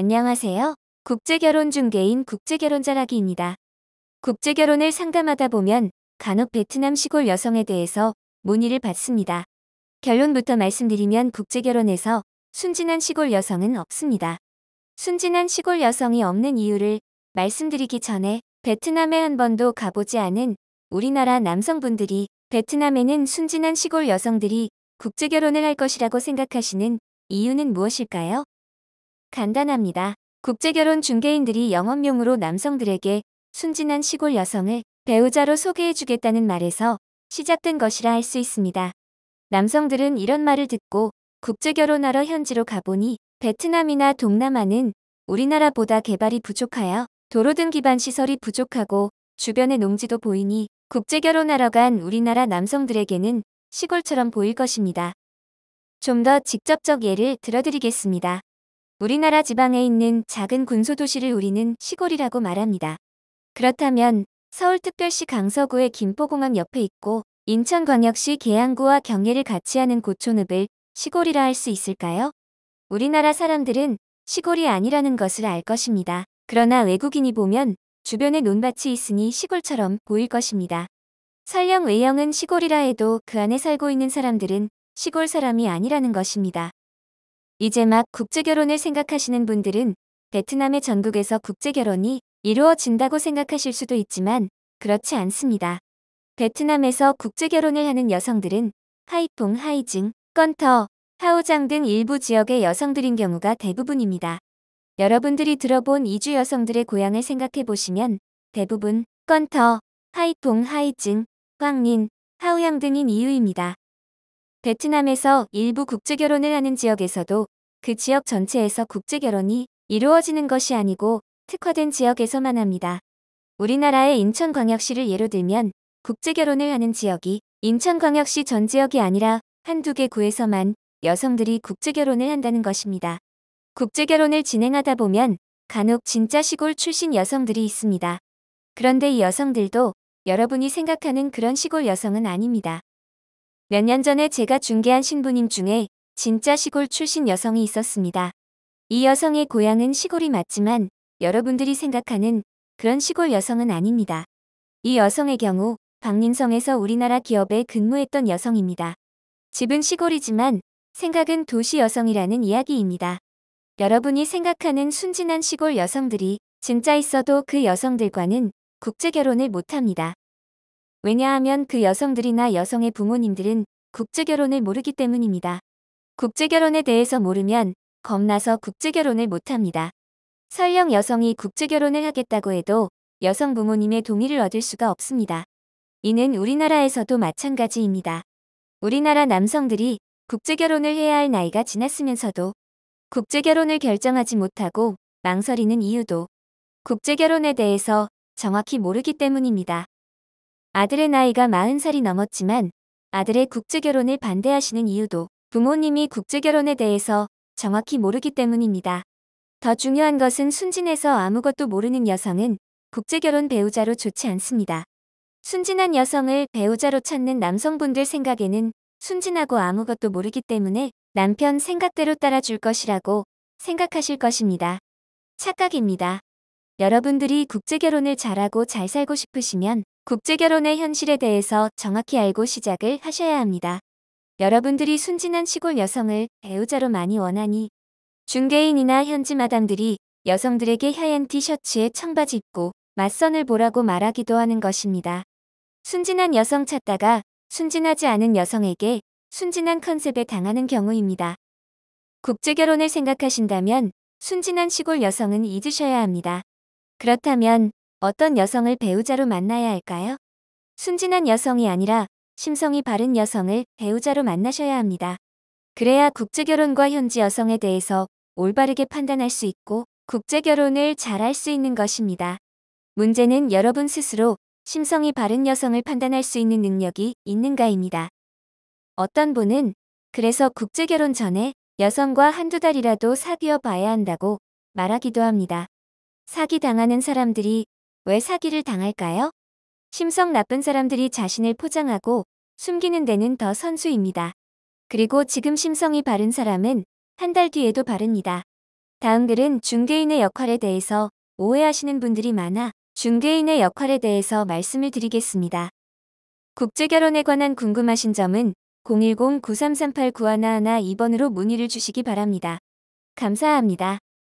안녕하세요. 국제결혼 중개인 국제결혼자라기입니다. 국제결혼을 상담하다 보면 간혹 베트남 시골 여성에 대해서 문의를 받습니다. 결론부터 말씀드리면 국제결혼에서 순진한 시골 여성은 없습니다. 순진한 시골 여성이 없는 이유를 말씀드리기 전에 베트남에 한 번도 가보지 않은 우리나라 남성분들이 베트남에는 순진한 시골 여성들이 국제결혼을 할 것이라고 생각하시는 이유는 무엇일까요? 간단합니다. 국제결혼 중개인들이 영업용으로 남성들에게 순진한 시골 여성을 배우자로 소개해주겠다는 말에서 시작된 것이라 할 수 있습니다. 남성들은 이런 말을 듣고 국제결혼하러 현지로 가보니 베트남이나 동남아는 우리나라보다 개발이 부족하여 도로 등 기반 시설이 부족하고 주변에 농지도 보이니 국제결혼하러 간 우리나라 남성들에게는 시골처럼 보일 것입니다. 좀 더 직접적 예를 들어드리겠습니다. 우리나라 지방에 있는 작은 군소도시를 우리는 시골이라고 말합니다. 그렇다면 서울특별시 강서구의 김포공항 옆에 있고 인천광역시 계양구와 경계를 같이 하는 고촌읍을 시골이라 할 수 있을까요? 우리나라 사람들은 시골이 아니라는 것을 알 것입니다. 그러나 외국인이 보면 주변에 논밭이 있으니 시골처럼 보일 것입니다. 설령 외형은 시골이라 해도 그 안에 살고 있는 사람들은 시골 사람이 아니라는 것입니다. 이제 막 국제결혼을 생각하시는 분들은 베트남의 전국에서 국제결혼이 이루어진다고 생각하실 수도 있지만 그렇지 않습니다. 베트남에서 국제결혼을 하는 여성들은 하이퐁, 하이징, 건터, 하오장 등 일부 지역의 여성들인 경우가 대부분입니다. 여러분들이 들어본 이주 여성들의 고향을 생각해 보시면 대부분 건터, 하이퐁, 하이징, 황린, 하오양 등인 이유입니다. 베트남에서 일부 국제결혼을 하는 지역에서도 그 지역 전체에서 국제결혼이 이루어지는 것이 아니고 특화된 지역에서만 합니다. 우리나라의 인천광역시를 예로 들면 국제결혼을 하는 지역이 인천광역시 전 지역이 아니라 한두 개 구에서만 여성들이 국제결혼을 한다는 것입니다. 국제결혼을 진행하다 보면 간혹 진짜 시골 출신 여성들이 있습니다. 그런데 이 여성들도 여러분이 생각하는 그런 시골 여성은 아닙니다. 몇 년 전에 제가 중개한 신부님 중에 진짜 시골 출신 여성이 있었습니다. 이 여성의 고향은 시골이 맞지만 여러분들이 생각하는 그런 시골 여성은 아닙니다. 이 여성의 경우 박림성에서 우리나라 기업에 근무했던 여성입니다. 집은 시골이지만 생각은 도시 여성이라는 이야기입니다. 여러분이 생각하는 순진한 시골 여성들이 진짜 있어도 그 여성들과는 국제결혼을 못합니다. 왜냐하면 그 여성들이나 여성의 부모님들은 국제결혼을 모르기 때문입니다. 국제결혼에 대해서 모르면 겁나서 국제결혼을 못합니다. 설령 여성이 국제결혼을 하겠다고 해도 여성 부모님의 동의를 얻을 수가 없습니다. 이는 우리나라에서도 마찬가지입니다. 우리나라 남성들이 국제결혼을 해야 할 나이가 지났으면서도 국제결혼을 결정하지 못하고 망설이는 이유도 국제결혼에 대해서 정확히 모르기 때문입니다. 아들의 나이가 40살이 넘었지만 아들의 국제결혼을 반대하시는 이유도 부모님이 국제결혼에 대해서 정확히 모르기 때문입니다. 더 중요한 것은 순진해서 아무것도 모르는 여성은 국제결혼 배우자로 좋지 않습니다. 순진한 여성을 배우자로 찾는 남성분들 생각에는 순진하고 아무것도 모르기 때문에 남편 생각대로 따라줄 것이라고 생각하실 것입니다. 착각입니다. 여러분들이 국제결혼을 잘하고 잘 살고 싶으시면 국제결혼의 현실에 대해서 정확히 알고 시작을 하셔야 합니다. 여러분들이 순진한 시골 여성을 배우자로 많이 원하니 중개인이나 현지 마담들이 여성들에게 하얀 티셔츠에 청바지 입고 맞선을 보라고 말하기도 하는 것입니다. 순진한 여성 찾다가 순진하지 않은 여성에게 순진한 컨셉에 당하는 경우입니다. 국제결혼을 생각하신다면 순진한 시골 여성은 잊으셔야 합니다. 그렇다면 어떤 여성을 배우자로 만나야 할까요? 순진한 여성이 아니라 심성이 바른 여성을 배우자로 만나셔야 합니다. 그래야 국제결혼과 현지 여성에 대해서 올바르게 판단할 수 있고 국제결혼을 잘할 수 있는 것입니다. 문제는 여러분 스스로 심성이 바른 여성을 판단할 수 있는 능력이 있는가입니다. 어떤 분은 그래서 국제결혼 전에 여성과 한두 달이라도 사귀어 봐야 한다고 말하기도 합니다. 사기당하는 사람들이 왜 사기를 당할까요? 심성 나쁜 사람들이 자신을 포장하고 숨기는 데는 더 선수입니다. 그리고 지금 심성이 바른 사람은 한 달 뒤에도 바릅니다. 다음 글은 중개인의 역할에 대해서 오해하시는 분들이 많아 중개인의 역할에 대해서 말씀을 드리겠습니다. 국제결혼에 관한 궁금하신 점은 010-9338-9111 2번으로 문의를 주시기 바랍니다. 감사합니다.